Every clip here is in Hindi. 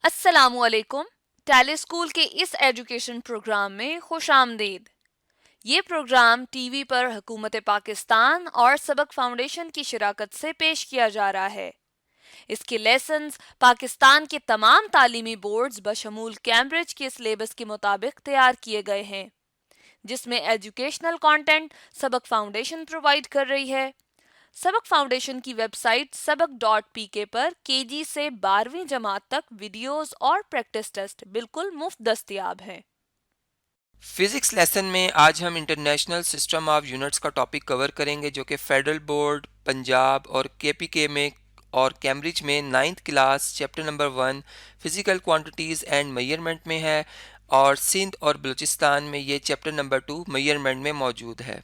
अस्सलामुअलैकुम। टैली स्कूल के इस एजुकेशन प्रोग्राम में खुश आमदीद। ये प्रोग्राम टीवी पर हुकूमत पाकिस्तान और सबक फाउंडेशन की शिराकत से पेश किया जा रहा है। इसके लेसन्स पाकिस्तान के तमाम तालीमी बोर्ड्स बशमूल कैम्ब्रिज के सिलेबस के मुताबिक तैयार किए गए हैं, जिसमें एजुकेशनल कंटेंट सबक फाउंडेशन प्रोवाइड कर रही है। सबक फाउंडेशन की वेबसाइट सबक.pk पर केजी से 12वीं जमात तक वीडियोस और प्रैक्टिस टेस्ट बिल्कुल मुफ्त दस्तयाब हैं। फिजिक्स लेसन में आज हम इंटरनेशनल सिस्टम ऑफ यूनिट्स का टॉपिक कवर करेंगे, जो कि फेडरल बोर्ड पंजाब और केपीके में और कैम्ब्रिज में 9th class chapter number 1 physical quantities and measurement में है, और सिंध और बलूचिस्तान में ये चैप्टर नंबर 2 मेजरमेंट में मौजूद है।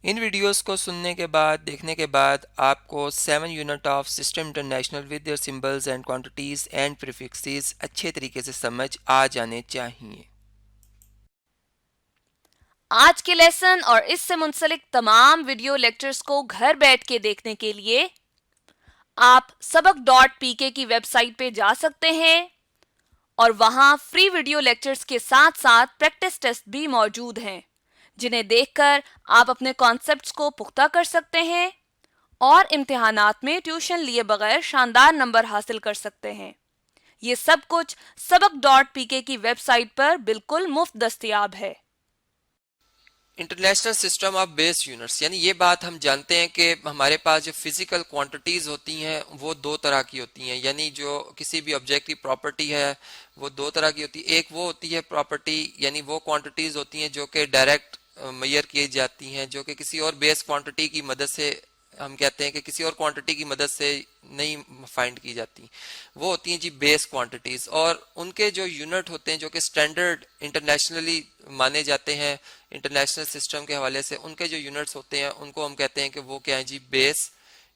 इन वीडियोस को सुनने के बाद, देखने के बाद, आपको 7 unit of system international with their symbols and quantities and prefixes अच्छे तरीके से समझ आ जाने चाहिए। आज के लेसन और इससे मुंसलिक तमाम वीडियो लेक्चर्स को घर बैठ के देखने के लिए आप सबक.pk की वेबसाइट पे जा सकते हैं और वहां फ्री वीडियो लेक्चर्स के साथ साथ प्रैक्टिस टेस्ट भी मौजूद हैं, जिन्हें देखकर आप अपने कॉन्सेप्ट्स को पुख्ता कर सकते हैं और इम्तिहानात में ट्यूशन लिए बगैर शानदार नंबर हासिल कर सकते हैं। ये सब कुछ सबक.pk की वेबसाइट पर बिल्कुल मुफ्त दस्तयाब है। International system of base units, यानी ये बात हम जानते हैं कि हमारे पास जो फिजिकल क्वांटिटीज़ होती हैं वो दो तरह की होती हैं। यानी जो किसी भी ऑब्जेक्ट की प्रॉपर्टी है वो दो तरह की होती है। एक वो होती है प्रॉपर्टी, यानी वो क्वांटिटीज़ होती हैं जो कि डायरेक्ट मेजर की जाती हैं, जो कि किसी और बेस क्वांटिटी की मदद से, हम कहते हैं कि किसी और क्वांटिटी की मदद से नहीं फाइंड की जाती। वो होती हैं जी बेस क्वांटिटीज, और उनके जो यूनिट होते हैं जो कि स्टैंडर्ड इंटरनेशनली माने जाते हैं इंटरनेशनल सिस्टम के हवाले से, उनके जो यूनिट्स होते हैं उनको हम कहते हैं कि वो क्या है जी, बेस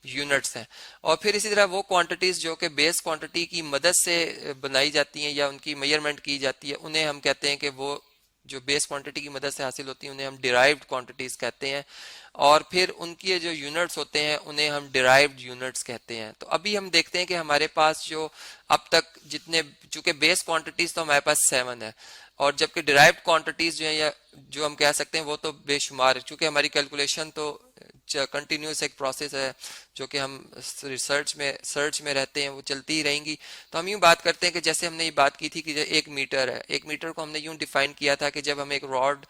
यूनिट्स हैं। और फिर इसी तरह वो क्वांटिटीज जो कि बेस क्वांटिटी की मदद से बनाई जाती हैं या उनकी मेजरमेंट की जाती है, उन्हें हम कहते हैं कि वो जो बेस क्वांटिटी की मदद से हासिल होती है उन्हें हम डिराइव्ड क्वांटिटीज कहते हैं। और फिर उनकी जो यूनिट्स होते हैं उन्हें हम डिराइव्ड यूनिट्स कहते हैं। तो अभी हम देखते हैं कि हमारे पास जो अब तक जितने, चूंकि बेस क्वांटिटीज तो हमारे पास 7 है, और जबकि डिराइव्ड क्वांटिटीज जो है या जो हम कह सकते हैं वो तो बेशुमार है, चूंकि हमारी कैलकुलेशन तो कंटिन्यूस एक प्रोसेस है जो कि हम सर्च में रहते हैं, वो चलती ही रहेंगी। तो हम यूं बात करते हैं कि जैसे हमने ये बात की थी कि जो 1 मीटर है, 1 मीटर को हमने यूं डिफाइन किया था कि जब हम एक रॉड,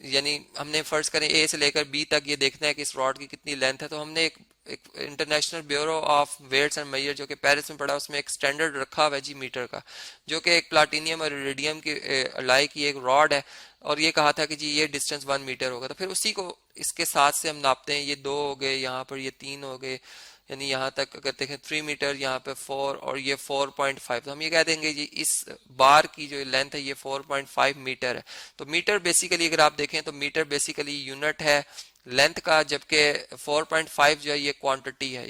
यानी हमने फर्ज करें ए से लेकर बी तक ये देखना है कि इस रॉड की कितनी लेंथ है, तो हमने एक international bureau of weights and measure जो कि पेरिस में पड़ा, उसमें एक स्टैंडर्ड रखा हुआ है जी मीटर का, जो कि एक प्लाटिनियम और इरिडियम की अलाई की एक रॉड है, और ये कहा था कि जी ये डिस्टेंस 1 मीटर होगा। तो फिर उसी को इसके साथ से हम नापते हैं, ये 2 हो गए, यहाँ पर ये 3 हो गए, यानी यहाँ तक अगर देखें 3 मीटर, यहाँ पे 4 और ये 4.5, तो हम ये कह देंगे जी इस बार की जो लेंथ है ये 4.5 मीटर है। तो मीटर बेसिकली अगर आप देखें तो मीटर बेसिकली यूनिट है लेंथ का, जबकि 4.5 जो है ये क्वांटिटी है।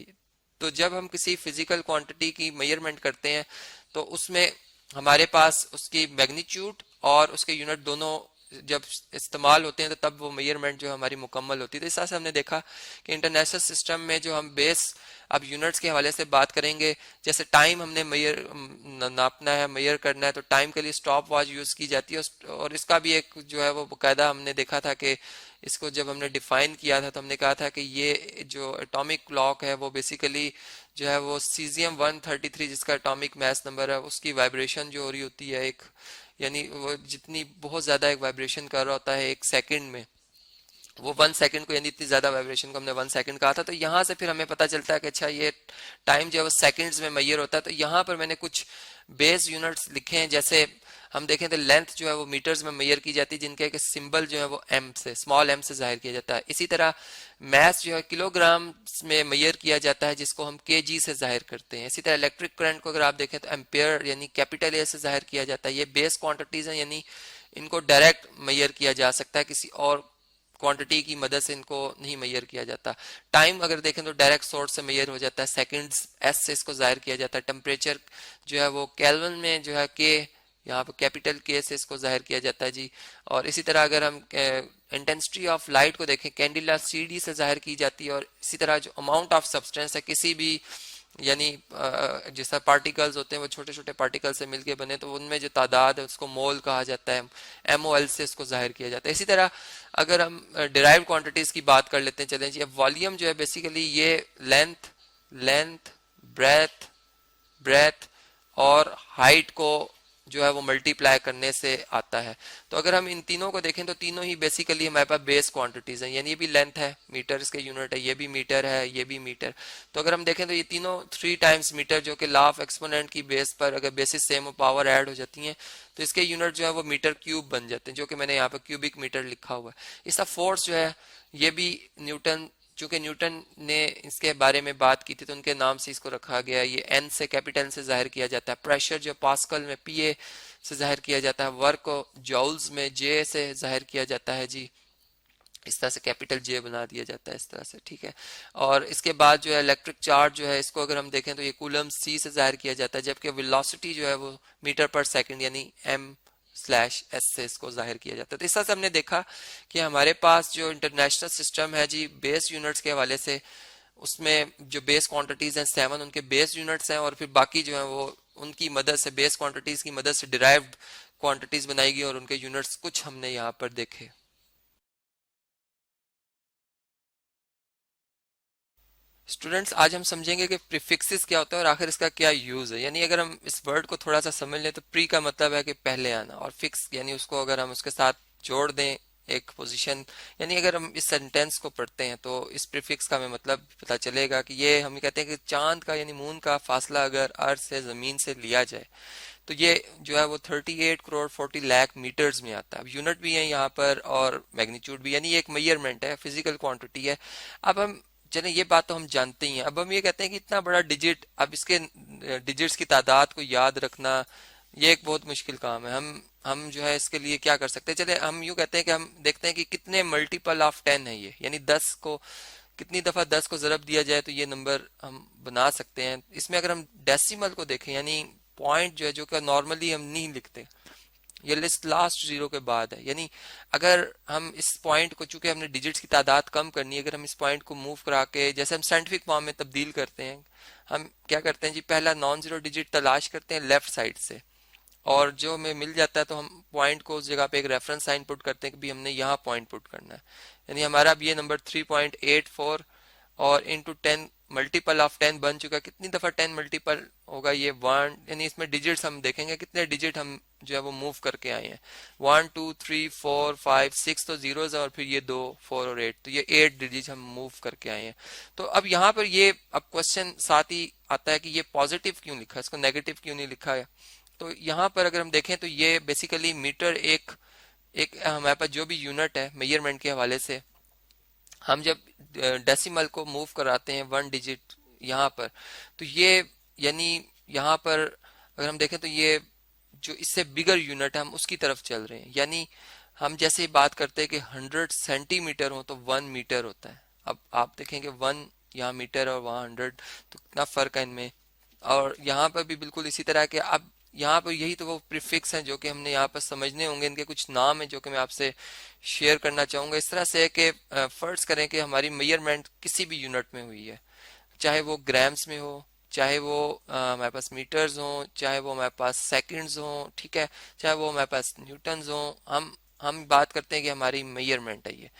तो जब हम किसी फिजिकल क्वांटिटी की मेजरमेंट करते हैं तो उसमें हमारे पास उसकी मैग्नीट्यूड और उसके यूनिट दोनों जब इस्तेमाल होते हैं तो तब वो मेजरमेंट जो हमारी मुकम्मल होती है। तो इस तरह से हमने देखा कि इंटरनेशनल सिस्टम में जो हम बेस अब यूनिट्स के हवाले से बात करेंगे, जैसे टाइम हमने नापना है, मेजर करना है, तो टाइम के लिए स्टॉप वॉच यूज की जाती है, और इसका भी एक जो है वो बाकायदा हमने देखा था कि इसको जब हमने डिफाइन किया था तो हमने कहा था कि ये जो एटॉमिक क्लॉक है वो बेसिकली जो है वो सीजियम 133 जिसका एटॉमिक मास नंबर है उसकी वाइब्रेशन जो हो रही होती है एक, यानी वो जितनी बहुत ज्यादा एक वाइब्रेशन कर रहा होता है 1 सेकंड में, वो 1 सेकंड को, यानी इतनी ज्यादा वाइब्रेशन को हमने 1 सेकंड कहा था। तो यहाँ से फिर हमें पता चलता है कि अच्छा ये टाइम जो है वो सेकंड्स में मेजर होता है। तो यहाँ पर मैंने कुछ बेस यूनिट्स लिखे हैं, जैसे हम देखें तो लेंथ जो है वो मीटर्स में मेजर की जाती है, जिनका एक सिंबल जो है वो एम से, स्मॉल एम से जाहिर किया जाता है। इसी तरह मैस जो है किलोग्राम में मेजर किया जाता है, जिसको हम केजी से जाहिर करते हैं। इसी तरह इलेक्ट्रिक करंट को अगर आप देखें तो एम्पेयर यानी कैपिटल ए से जाहिर किया जाता है। ये बेस क्वांटिटीज हैं, यानी इनको डायरेक्ट मेजर किया जा सकता है, किसी और क्वांटिटी की मदद से इनको नहीं मेजर किया जाता। टाइम अगर देखें तो डायरेक्ट सोर्स से मेजर हो जाता है, सेकंड्स एस से इसको जाहिर किया जाता है। टेम्परेचर जो है वो केल्विन में जो है के, यहाँ पर कैपिटल के से इसको जाहिर किया जाता है जी। और इसी तरह अगर हम इंटेंसिटी ऑफ लाइट को देखें, कैंडिला सीडी से जाहिर की जाती है। और इसी तरह जो अमाउंट ऑफ सब्सटेंस है किसी भी यानी जिस तरह पार्टिकल्स होते हैं वो छोटे छोटे पार्टिकल से मिलके बने, तो उनमें जो तादाद है उसको मोल कहा जाता है, MOL से इसको जाहिर किया जाता है। इसी तरह अगर हम डिराइव्ड क्वांटिटीज की बात कर लेते हैं, चलें जी। अब वॉल्यूम जो है बेसिकली ये लेंथ लेंथ ब्रेथ ब्रेथ और हाइट को जो है वो मल्टीप्लाई करने से आता है। तो अगर हम इन तीनों को देखें तो तीनों ही बेसिकली हमारे पास बेस क्वांटिटीज हैं, यानी ये भी लेंथ है, मीटर इसके यूनिट है, ये भी मीटर है, ये भी मीटर। तो अगर हम देखें तो ये तीनों 3 टाइम्स मीटर, जो कि लॉ ऑफ एक्सपोनेंट की बेस पर अगर बेसिस सेम हो, पावर ऐड हो जाती है, तो इसके यूनिट जो है वो मीटर क्यूब बन जाते हैं, जो कि मैंने यहाँ पर क्यूबिक मीटर लिखा हुआ है। इसका फोर्स जो है ये भी न्यूटन, चूंकि न्यूटन ने इसके बारे में बात की थी तो उनके नाम से इसको रखा गया। ये एन से, कैपिटल एन से जाहिर किया जाता है। प्रेशर जो पास्कल में पीए से जाहिर किया जाता है। वर्क को जॉल्स में जे से जाहिर किया जाता है जी। इस तरह से कैपिटल जे बना दिया जाता है इस तरह से, ठीक है। और इसके बाद जो है इलेक्ट्रिक चार्ज जो है, इसको अगर हम देखें तो ये कूलम सी से जाहिर किया जाता है, जबकि वेलोसिटी जो है वो मीटर पर सेकंड यानी m/s से इसको जाहिर किया जाता है। तो इस तरह से हमने देखा कि हमारे पास जो इंटरनेशनल सिस्टम है जी, बेस यूनिट्स के हवाले से, उसमें जो बेस क्वांटिटीज हैं 7 उनके बेस यूनिट्स हैं, और फिर बाकी जो है वो उनकी मदद से, बेस क्वांटिटीज की मदद से डिराइव्ड क्वांटिटीज बनाई गई और उनके यूनिट्स कुछ हमने यहाँ पर देखे। स्टूडेंट्स, आज हम समझेंगे कि प्रीफिक्सेस क्या होता है और आखिर इसका क्या यूज है। यानी अगर हम इस वर्ड को थोड़ा सा समझ लें तो प्री का मतलब है कि पहले आना, और फिक्स यानी उसको अगर हम उसके साथ जोड़ दें एक पोजीशन, यानी अगर हम इस सेंटेंस को पढ़ते हैं तो इस प्रीफिक्स का हमें मतलब पता चलेगा कि ये हम कहते हैं कि चांद का यानी मून का फासला अगर अर्थ से जमीन से लिया जाए तो ये जो है वो 38 करोड़ 40 लाख मीटर्स में आता है। अब यूनिट भी है यहाँ पर और मैग्नीट्यूड भी, यानी ये एक मेजरमेंट है, फिजिकल क्वांटिटी है। अब हम चलें, ये बात तो हम जानते ही हैं। अब हम ये कहते हैं कि इतना बड़ा डिजिट, अब इसके डिजिट्स की तादाद को याद रखना ये एक बहुत मुश्किल काम है। हम जो है इसके लिए क्या कर सकते हैं, चले हम यूँ कहते हैं कि हम देखते हैं कि कितने मल्टीपल ऑफ 10 है ये, यानी 10 को कितनी दफा 10 को ज़रब दिया जाए तो ये नंबर हम बना सकते हैं। इसमें अगर हम डेसिमल को देखें, यानी पॉइंट जो है, जो कि नॉर्मली हम नहीं लिखते, ये लिस्ट लास्ट जीरो के बाद है, यानी अगर हम इस पॉइंट को, चूंकि हमने डिजिट्स की तादाद कम करनी है, अगर हम इस पॉइंट को मूव करा के, जैसे हम साइंटिफिक फॉर्म में तब्दील करते हैं, हम क्या करते हैं जी, पहला नॉन जीरो डिजिट तलाश करते हैं लेफ्ट साइड से, और जो हमें मिल जाता है तो हम पॉइंट को उस जगह पे एक रेफरेंस साइन पुट करते हैं कि भी हमने यहाँ पॉइंट पुट करना है। यानी हमारा अब ये नंबर 3.84 और इंटू 10 मल्टीपल ऑफ 10 बन चुका। कितनी दफा 10 मल्टीपल होगा, ये 1, यानी इसमें डिजिट्स हम देखेंगे कितने डिजिट हम जो है वो मूव करके आए हैं। 1 2 3 4 5 6 तो जीरोज है, और फिर ये 2 4 और 8, तो ये 8 डिजिट हम मूव करके आए हैं। तो अब यहाँ पर ये अब क्वेश्चन साथ ही आता है कि ये पॉजिटिव क्यों लिखा है, इसको नेगेटिव क्यों नहीं लिखा है। तो यहाँ पर अगर हम देखें तो ये बेसिकली मीटर एक एक हमारे पास जो भी यूनिट है मेजरमेंट के हवाले से, हम जब डेसिमल को मूव कराते हैं 1 डिजिट यहाँ पर, तो ये यानी यहाँ पर अगर हम देखें तो ये जो इससे बिगर यूनिट है हम उसकी तरफ चल रहे हैं। यानी हम जैसे बात करते हैं कि 100 सेंटीमीटर हो तो 1 मीटर होता है। अब आप देखेंगे 1 यहाँ मीटर और वहाँ 100, तो कितना फर्क है इनमें। और यहाँ पर भी बिल्कुल इसी तरह के, अब यहाँ पर यही तो वो प्रीफिक्स हैं जो कि हमने यहाँ पर समझने होंगे। इनके कुछ नाम हैं जो कि मैं आपसे शेयर करना चाहूँगा। इस तरह से है कि फर्ज करें कि हमारी मेजरमेंट किसी भी यूनिट में हुई है, चाहे वो ग्राम्स में हो, चाहे वो हमारे पास मीटर्स हों, चाहे वो हमारे पास सेकंड्स हों, ठीक है, चाहे वो हमारे पास न्यूटन्स हों। हम बात करते हैं कि हमारी मेजरमेंट है ये,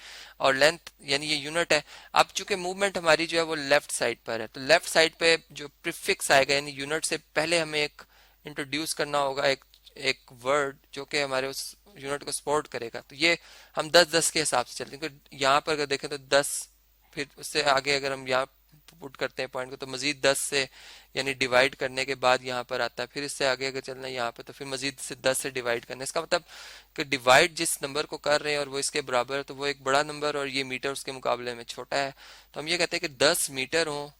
और लेंथ यानी ये यूनिट है। अब चूंकि मूवमेंट हमारी जो है वो लेफ्ट साइड पर है, तो लेफ्ट साइड पे जो प्रीफिक्स आएगा, यानी यूनिट से पहले हमें एक इंट्रोड्यूस करना होगा, एक वर्ड जो कि हमारे उस यूनिट को सपोर्ट करेगा। तो ये हम 10-10 के हिसाब से चलते हैं, क्योंकि यहाँ पर अगर देखें तो 10, फिर उससे आगे अगर हम यहाँ पुट करते हैं पॉइंट को तो मजीद 10 से यानी डिवाइड करने के बाद यहाँ पर आता है। फिर इससे आगे अगर चलना है यहाँ पे तो फिर मजीद से 10 से डिवाइड करना है। इसका मतलब कि डिवाइड जिस नंबर को कर रहे हैं और वो इसके बराबर है तो वो एक बड़ा नंबर, और ये मीटर उसके मुकाबले में छोटा है। तो हम ये कहते हैं कि 10 मीटर हो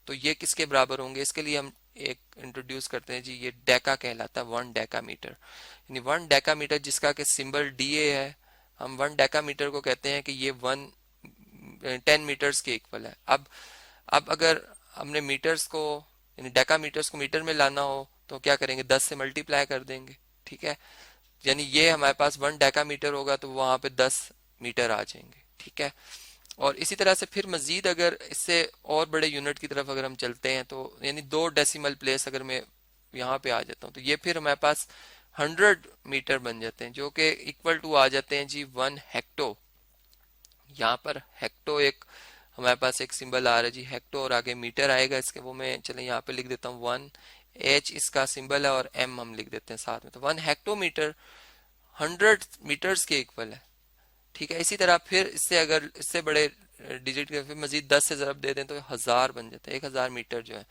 तो ये किसके बराबर होंगे। इसके लिए हम एक इंट्रोड्यूस करते हैं जी, ये डेका कहलाता है, 1 डेका मीटर। यानी 1 डेका मीटर जिसका कि सिंबल DA है, हम 1 डेका मीटर को कहते हैं कि ये 10 मीटर्स के इक्वल है। अब अगर हमने मीटर्स को यानी डेका मीटर्स को मीटर में लाना हो तो क्या करेंगे, 10 से मल्टीप्लाई कर देंगे, ठीक है। यानी ये हमारे पास 1 डेका मीटर होगा तो वहां पे 10 मीटर आ जाएंगे, ठीक है। और इसी तरह से फिर मजीद अगर इससे और बड़े यूनिट की तरफ अगर हम चलते हैं तो यानी 2 डेसिमल प्लेस अगर मैं यहाँ पे आ जाता हूँ तो ये फिर हमारे पास 100 मीटर बन जाते हैं, जो कि इक्वल टू आ जाते हैं जी 1 हेक्टो। यहाँ पर हेक्टो एक हमारे पास एक सिंबल आ रहा है जी, हेक्टो, और आगे मीटर आएगा इसके, वो मैं चले यहाँ पे लिख देता हूँ 1 H इसका सिंबल है और M हम लिख देते हैं साथ में, तो 1 हेक्टोमीटर 100 मीटर्स के इक्वल है। ठीक है, इसी तरह फिर इससे अगर इससे बड़े डिजिट के फिर मजीद 10 से ज़रब दे दें तो 1000 बन जाता है, 1000 मीटर जो है,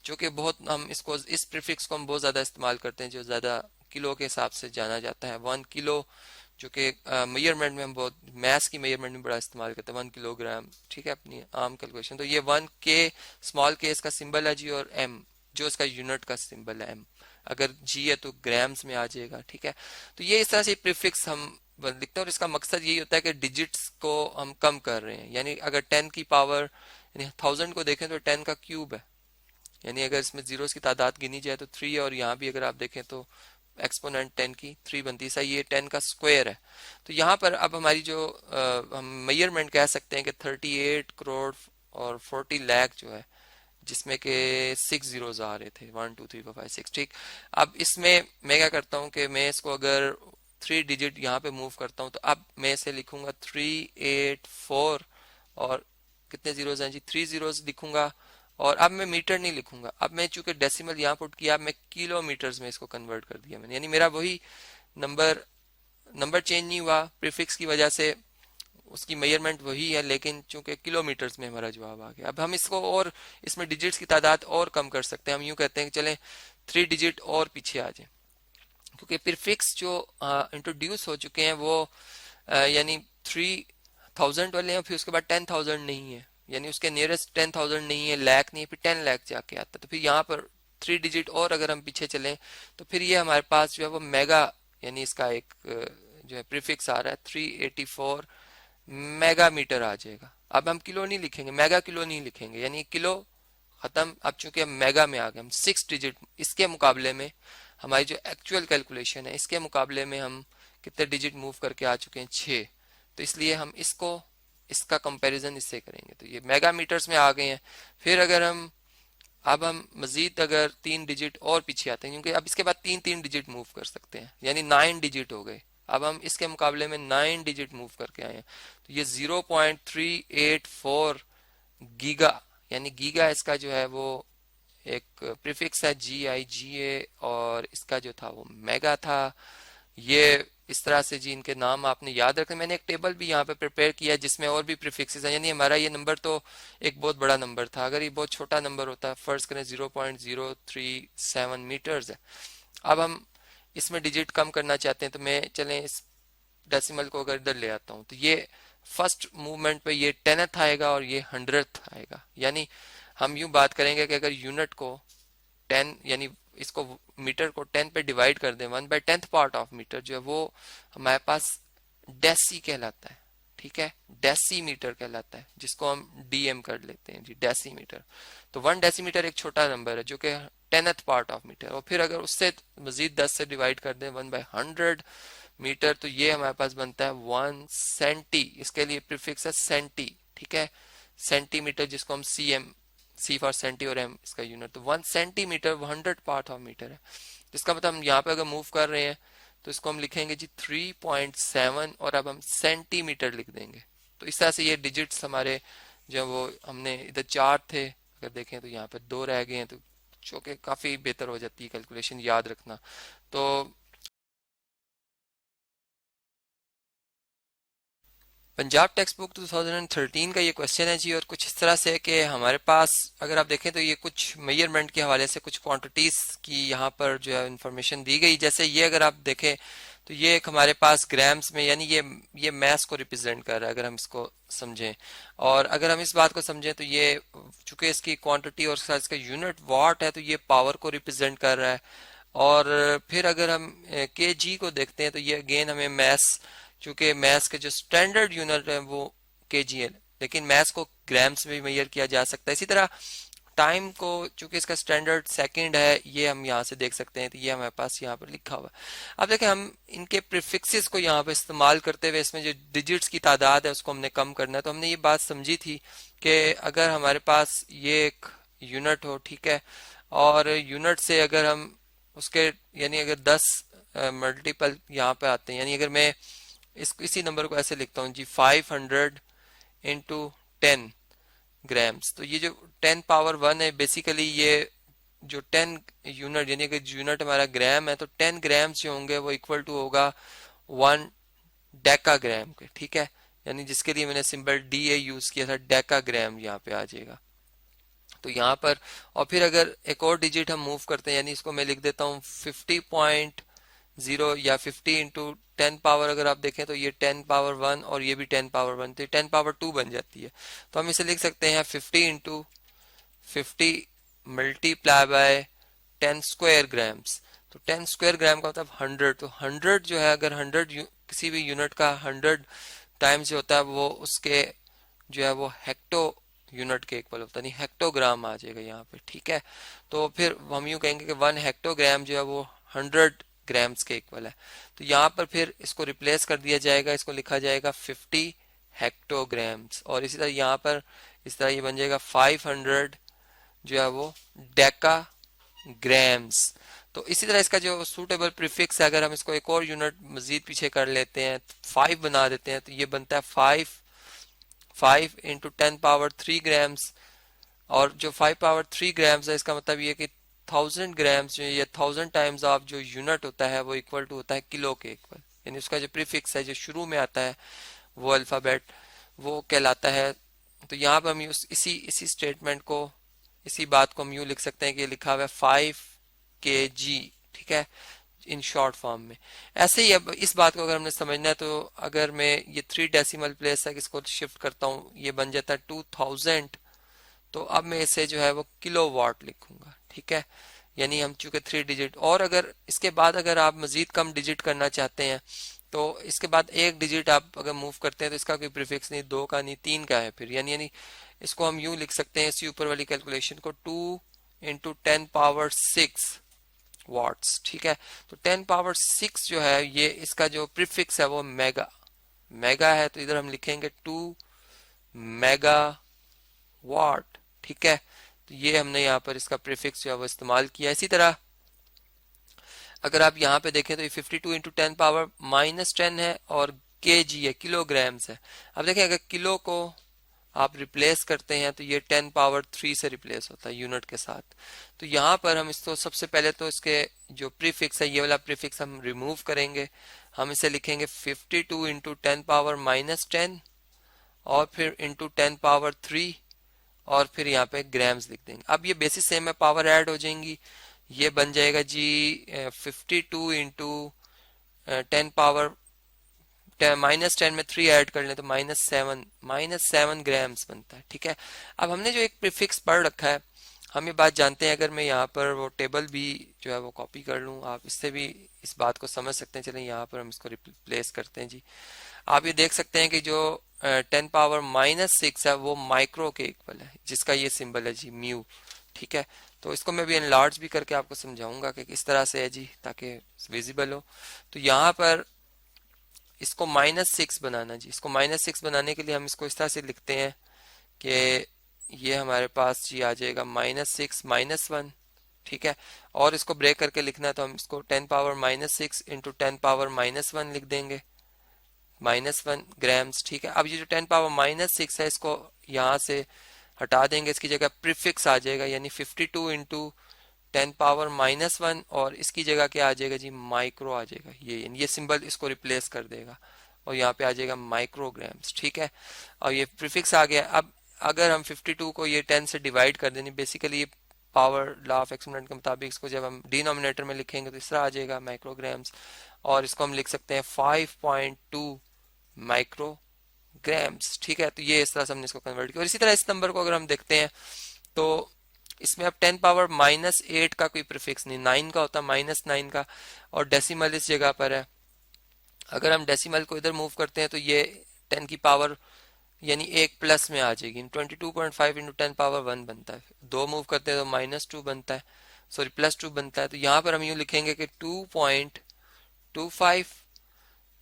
जो कि बहुत, हम इसको इस प्रीफिक्स को हम बहुत ज़्यादा इस्तेमाल करते हैं, जो ज़्यादा किलो के हिसाब से जाना जाता है। 1 किलो जो कि मेजरमेंट में हम बहुत मैथ्स की मेजरमेंट में बड़ा इस्तेमाल करते हैं, 1 किलोग्राम। ठीक है, अपनी आम कैलकुलेशन, तो ये 1 K स्मॉल के इसका सिंबल है जी, और M जो इसका यूनिट का सिंबल है M, अगर G है तो ग्राम्स में आ जाएगा। ठीक है, तो ये इस तरह से प्रीफिक्स हम लिखते हैं, और इसका मकसद यही होता है कि डिजिट्स को हम कम कर रहे हैं। यानी अगर 10 की पावर यानी 1000 को देखें तो 10 का क्यूब है, यानी अगर इसमें जीरोस की तादाद गिनी जाए तो 3 है, और यहाँ भी अगर आप देखें तो एक्सपोनेंट 10 की 3 बनती है, सही, ये 10 का स्क्वायर है। तो यहाँ पर अब हमारी जो हम मेजरमेंट कह सकते हैं कि 38 करोड़ और 40 लाख जो है, जिसमें के 6 जीरोस आ रहे थे, 1 2 3 4 5 6। ठीक, अब इसमें मैं क्या करता हूँ कि मैं इसको अगर 3 डिजिट यहाँ पे मूव करता हूँ तो अब मैं इसे लिखूंगा 384, और कितने जीरोस हैं जी, 3 जीरोस लिखूंगा, और अब मैं मीटर नहीं लिखूंगा, अब मैं चूंकि डेसिमल यहाँ पुट किया, अब मैं किलोमीटर्स में इसको कन्वर्ट कर दिया मैंने, यानी मेरा वही नंबर नंबर चेंज नहीं हुआ प्रीफिक्स की वजह से, उसकी मेजरमेंट वही है, लेकिन चूंकि किलोमीटर्स में हमारा जवाब आ गया। अब हम इसको और इसमें डिजिट्स की तादाद और कम कर सकते हैं, हम यूं कहते हैं कि चलें 3 डिजिट और पीछे आ जाए, क्योंकि प्रीफिक्स जो इंट्रोड्यूस हो चुके हैं वो यानी 3000 वाले हैं, फिर उसके बाद 10,000 नहीं है, यानी उसके नियरेस्ट 10,000 नहीं है, लाख नहीं है, फिर 10 लाख जाके आता है। तो फिर यहाँ पर 3 डिजिट और अगर हम पीछे चलें तो फिर ये हमारे पास जो है वो मेगा, यानी इसका एक जो है प्रीफिक्स आ रहा है 384 मेगा मीटर आ जाएगा। अब हम किलो नहीं लिखेंगे, मेगा किलो नहीं लिखेंगे, यानी किलो खत्म, अब चूंकि हम मेगा में आ गए, हम 6 डिजिट, इसके मुकाबले में हमारी जो एक्चुअल कैलकुलेशन है इसके मुकाबले में हम कितने डिजिट मूव करके आ चुके हैं, 6। तो इसलिए हम इसको इसका कंपैरिजन इससे करेंगे, तो ये मेगा मीटर्स में आ गए हैं। फिर अगर हम अब हम मजीद अगर 3 डिजिट और पीछे आते हैं, क्योंकि अब इसके बाद 3 डिजिट मूव कर सकते हैं, यानी 9 डिजिट हो गए, अब हम इसके मुकाबले में 9 डिजिट मूव करके आए हैं, तो ये 0.384 गीगा, यानी गीगा इसका जो है वो एक प्रीफिक्स है GIGA, और इसका जो था वो मेगा था। ये इस तरह से जी इनके नाम आपने याद रखें, मैंने एक टेबल भी यहाँ पे प्रिपेयर किया है जिसमें और भी प्रीफिक्सेस हैं, यानी हमारा ये नंबर तो एक बहुत बड़ा नंबर था, अगर ये बहुत छोटा नंबर होता, फर्ज करें 0.037 मीटर्स है, अब हम इसमें डिजिट कम करना चाहते हैं, तो मैं चलें इस डेसिमल को अगर इधर ले आता हूँ तो ये फर्स्ट मूवमेंट पे ये 10th आएगा और ये 100th आएगा। यानी हम यूं बात करेंगे कि अगर यूनिट को 10 यानी इसको मीटर को 10 पे डिवाइड कर दें, 1/10th पार्ट ऑफ मीटर जो है वो हमारे पास डेसी कहलाता है। ठीक है, डेसीमीटर कहलाता है, जिसको हम DM कर लेते हैं जी, डेसीमीटर। तो 1 डेसीमीटर एक छोटा नंबर है जो कि 10th पार्ट ऑफ मीटर, और फिर अगर उससे मजीद 10 से डिवाइड कर दें 1/100 मीटर, तो ये हमारे पास बनता है 1 सेंटी, इसके लिए प्रीफिक्स है सेंटी। ठीक है, सेंटीमीटर जिसको हम C फॉर सेंटी और M इसका यूनिट, तो 1 सेंटीमीटर 100 पार्ट ऑफ मीटर है। इसका मतलब हम यहाँ पे अगर मूव कर रहे हैं तो इसको हम लिखेंगे जी 3.7, और अब हम सेंटीमीटर लिख देंगे। तो इस तरह से ये डिजिट्स हमारे जो वो हमने इधर 4 थे, अगर देखें तो यहाँ पे 2 रह गए हैं, तो जो कि काफ़ी बेहतर हो जाती है कैलकुलेशन याद रखना। तो पंजाब टेक्स्ट बुक 2013 का ये क्वेश्चन है जी, और कुछ इस तरह से कि हमारे पास अगर आप देखें तो ये कुछ मेजरमेंट के हवाले से कुछ क्वांटिटीज की यहाँ पर जो है इंफॉर्मेशन दी गई। जैसे ये अगर आप देखें तो ये एक हमारे पास ग्राम्स में, यानी ये मैस को रिप्रेजेंट कर रहा है अगर हम इसको समझें, और अगर हम इस बात को समझें तो ये चूंकि इसकी क्वांटिटी और इसका यूनिट वाट है तो ये पावर को रिप्रेजेंट कर रहा है। और फिर अगर हम kg को देखते हैं तो ये अगेन हमें मैस, चूंकि मैथ्स के जो स्टैंडर्ड यूनिट है वो kg है, लेकिन मैथ्स को ग्राम्स में मेजर किया जा सकता है। इसी तरह टाइम को चूंकि इसका स्टैंडर्ड सेकंड है, ये हम यहाँ से देख सकते हैं, तो ये हमारे पास यहाँ पर लिखा हुआ है। अब देखें हम इनके प्रीफिक्सेस को यहाँ पे इस्तेमाल करते हुए इसमें जो डिजिट्स की तादाद है उसको हमने कम करना है। तो हमने ये बात समझी थी कि अगर हमारे पास ये एक यूनिट हो, ठीक है, और यूनिट से अगर हम उसके यानी अगर 10 मल्टीपल यहाँ पे आते हैं, यानी अगर मैं इसी नंबर को ऐसे लिखता हूँ जी 500 इंटू 10 ग्राम्स, तो ये जो 10 पावर 1 है बेसिकली ये जो 10 यूनिट यानी कि यूनिट हमारा ग्राम है, तो 10 ग्राम्स जो होंगे वो इक्वल टू होगा 1 डेकाग्राम के, ठीक है, यानी जिसके लिए मैंने सिंबल डी ए यूज किया था, डेकाग्राम यहाँ पे आ जाएगा। तो यहाँ पर और फिर अगर एक और डिजिट हम मूव करते हैं, यानी इसको मैं लिख देता हूँ 50.0 या 50 इंटू 10 पावर, अगर आप देखें तो ये 10 पावर 1 और ये भी 10 पावर 1, तो ये 10 पावर 2 बन जाती है। तो हम इसे लिख सकते हैं 50 into 50 multiply by 10 square grams. तो 10 स्क्वायर ग्राम का मतलब 100, तो 100 जो है अगर 100 किसी भी यूनिट का 100 टाइम्स जो होता है वो उसके जो है वो हेक्टो यूनिट के इक्वल होता है, नहीं हेक्टोग्राम आ जाएगा यहाँ पे, ठीक है। तो फिर हम यूँ कहेंगे कि 1 हेक्टोग्राम जो है वो 100 ग्राम्स के इक्वल है। तो यहाँ पर फिर इसको रिप्लेस कर दिया जाएगा, इसको लिखा जाएगा 50 हेक्टोग्राम्स, और इसी तरह यहाँ पर इस तरह ये बन जाएगा 500 जो है वो डेका ग्राम्स। तो इसी तरह इसका जो सूटेबल प्रीफिक्स है, अगर हम इसको एक और यूनिट मजीद पीछे कर लेते हैं, 5 बना देते हैं, तो ये बनता है 5 इंटू 10 पावर 3 ग्राम्स, और जो 5 पावर 3 ग्राम्स है इसका मतलब ये कि 1000 ग्राम्स जो ये 1000 टाइम्स ऑफ जो यूनिट होता है वो इक्वल टू होता है किलो के इक्वल, यानी उसका जो प्रीफिक्स है जो शुरू में आता है वो अल्फाबेट वो कहलाता है। तो यहाँ पर हम इसी स्टेटमेंट को, इसी बात को हम यूँ लिख सकते हैं कि लिखा हुआ है 5 kg, ठीक है, इन शॉर्ट फॉर्म में। ऐसे ही अब इस बात को अगर हमने समझना है, तो अगर मैं ये 3 डेसिमल प्लेस तक इसको शिफ्ट करता हूँ, ये बन जाता है 2000, तो अब मैं इसे जो है वो किलो वाट लिखूंगा, ठीक है, यानी हम चूंकि 3 डिजिट, और अगर इसके बाद अगर आप मजीद कम डिजिट करना चाहते हैं तो इसके बाद एक डिजिट आप अगर मूव करते हैं तो इसका कोई प्रीफिक्स नहीं, 2 का नहीं 3 का है फिर, यानी इसको हम यूं लिख सकते हैं इसी ऊपर वाली कैलकुलेशन को 2 इंटू 10 पावर 6 वॉट्स, ठीक है। तो 10 पावर 6 जो है ये इसका जो प्रीफिक्स है वो मेगा है, तो इधर हम लिखेंगे 2 मेगा वाट, ठीक है। तो ये हमने यहाँ पर इसका प्रीफिक्स जो है वो इस्तेमाल किया। इसी तरह अगर आप यहाँ पे देखें तो ये 52 इंटू 10 पावर -10 है और केजी है, किलोग्राम्स है। अब देखें अगर किलो को आप रिप्लेस करते हैं तो ये 10 पावर 3 से रिप्लेस होता है यूनिट के साथ। तो यहाँ पर हम इसको सबसे पहले तो इसके जो प्रीफिक्स है ये वाला प्रीफिक्स हम रिमूव करेंगे, हम इसे लिखेंगे 52 इंटू 10 पावर -10 और फिर इंटू 10 पावर 3 और फिर यहाँ पे ग्राम्स लिख देंगे। अब ये बेसिस सेम है, पावर ऐड हो जाएंगी, ये बन जाएगा जी 52 इंटू 10 पावर -10 में 3 ऐड कर लें तो -7 ग्राम्स बनता है, ठीक है। अब हमने जो एक प्रीफिक्स पढ़ रखा है हम ये बात जानते हैं, अगर मैं यहाँ पर वो टेबल भी जो है वो कॉपी कर लूँ, आप इससे भी इस बात को समझ सकते हैं। चलें यहाँ पर हम इसको रिप्लेस करते हैं जी। आप ये देख सकते हैं कि जो 10 पावर -6 है वो माइक्रो के इक्वल है, जिसका ये सिंबल है जी म्यू, ठीक है। तो इसको मैं भी एनलार्ज भी करके आपको समझाऊंगा कि किस तरह से है जी, ताकि विजिबल हो। तो यहाँ पर इसको -6 बनाना जी, इसको -6 बनाने के लिए हम इसको इस तरह से लिखते हैं कि ये हमारे पास जी आ जाएगा -6 -1, ठीक है। और इसको ब्रेक करके लिखना है तो हम इसको 10 पावर -6 इंटू 10 पावर -1 लिख देंगे, -1 ग्राम्स, ठीक है। अब ये जो 10 पावर -6 है इसको यहाँ से हटा देंगे, इसकी जगह प्रीफिक्स आ जाएगा, यानी 52 इंटू 10 पावर -1 और इसकी जगह क्या आ जाएगा जी, माइक्रो आ जाएगा, ये सिंबल इसको रिप्लेस कर देगा और यहाँ पे आ जाएगा माइक्रोग्राम्स, ठीक है। और ये प्रीफिक्स आ गया। अब अगर हम 52 को ये 10 से डिवाइड कर दें, बेसिकली ये पावर लॉ ऑफ एक्सपोनेंट के मुताबिक इसको जब हम डिनोमिनेटर में लिखेंगे तो इस तरह आ जाएगा माइक्रोग्राम्स, और इसको हम लिख सकते हैं 5.2 माइक्रोग्राम्स, ठीक है। तो ये इस तरह से हमने इसको कन्वर्ट किया। और इसी तरह इस नंबर को अगर हम देखते हैं तो इसमें अब 10 पावर -8 का कोई प्रीफिक्स नहीं, 9 का होता है, -9 का, और डेसिमल इस जगह पर है। अगर हम डेसिमल को इधर मूव करते हैं तो ये 10 की पावर यानी एक प्लस में आ जाएगी। 22.5 इंटू 10 पावर 1 बनता है, 2 मूव करते हैं तो -2 बनता है, सॉरी +2 बनता है। तो यहाँ पर हम यूँ लिखेंगे कि 2.25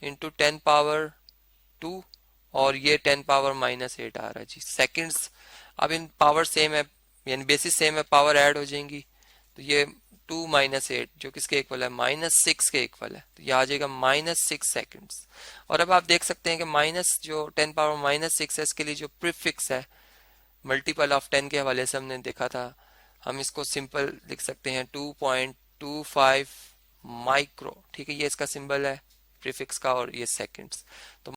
इंटू 10 पावर 2, और ये 10 पावर -8 आ रहा है जी सेकंड्स। अब इन पावर सेम है, यानी बेसिस सेम है, पावर ऐड हो जाएंगी, तो ये 2 - 8 जो किसके इक्वल है, -6 के इक्वल है, तो ये आ जाएगा -6 सेकंड्स। और अब आप देख सकते हैं कि माइनस जो 10 पावर -6 है, इसके लिए जो प्रीफिक्स है मल्टीपल ऑफ 10 के हवाले से हमने देखा था, हम इसको सिंपल लिख सकते हैं 2.25 माइक्रो। ठीक है, ये इसका सिंबल है प्रीफिक्स का, और ये सेकंड्स। तो